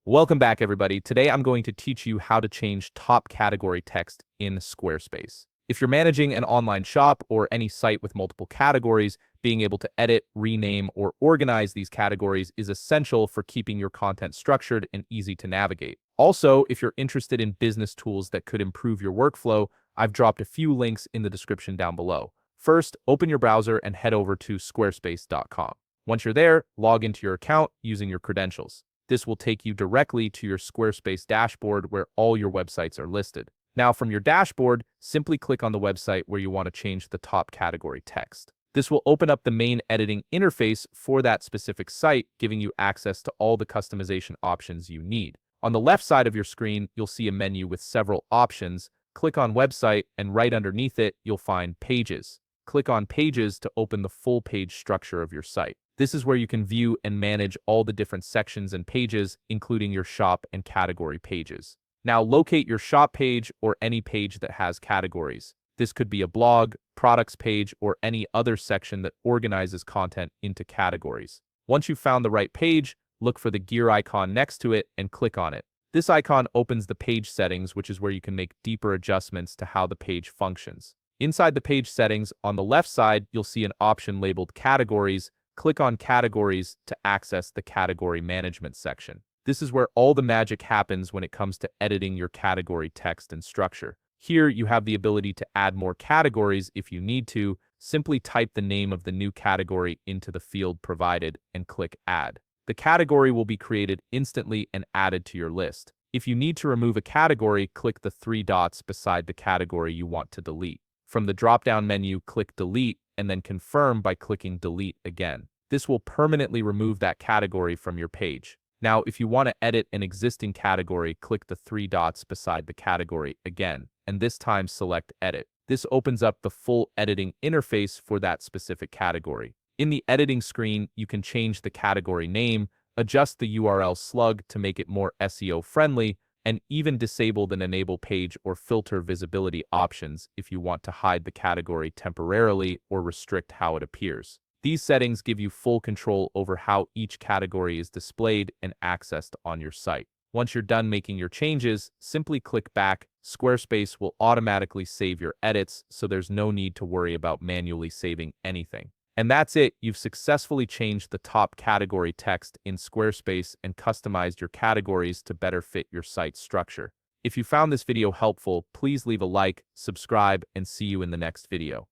Welcome back, everybody. Today I'm going to teach you how to change top category text in Squarespace. If you're managing an online shop or any site with multiple categories, being able to edit, rename, or organize these categories is essential for keeping your content structured and easy to navigate. Also, if you're interested in business tools that could improve your workflow, I've dropped a few links in the description down below. First, open your browser and head over to squarespace.com. Once you're there, log into your account using your credentials. This will take you directly to your Squarespace dashboard where all your websites are listed. Now, from your dashboard, simply click on the website where you want to change the top category text. This will open up the main editing interface for that specific site, giving you access to all the customization options you need. On the left side of your screen, you'll see a menu with several options. Click on Website, and right underneath it, you'll find Pages. Click on Pages to open the full page structure of your site. This is where you can view and manage all the different sections and pages, including your shop and category pages. Now locate your shop page or any page that has categories. This could be a blog, products page, or any other section that organizes content into categories. Once you've found the right page, look for the gear icon next to it and click on it. This icon opens the page settings, which is where you can make deeper adjustments to how the page functions. Inside the page settings, on the left side, you'll see an option labeled Categories. Click on Categories to access the Category Management section. This is where all the magic happens when it comes to editing your category text and structure. Here, you have the ability to add more categories if you need to. Simply type the name of the new category into the field provided and click Add. The category will be created instantly and added to your list. If you need to remove a category, click the three dots beside the category you want to delete. From the drop-down menu, click Delete and then confirm by clicking Delete again. This will permanently remove that category from your page. Now, if you want to edit an existing category, click the three dots beside the category again, and this time select Edit. This opens up the full editing interface for that specific category. In the editing screen, you can change the category name, adjust the URL slug to make it more SEO friendly, and even disable and enable page or filter visibility options if you want to hide the category temporarily or restrict how it appears. These settings give you full control over how each category is displayed and accessed on your site. Once you're done making your changes, simply click back. Squarespace will automatically save your edits, so there's no need to worry about manually saving anything. And that's it. You've successfully changed the top category text in Squarespace and customized your categories to better fit your site's structure. If you found this video helpful, please leave a like, subscribe, and see you in the next video.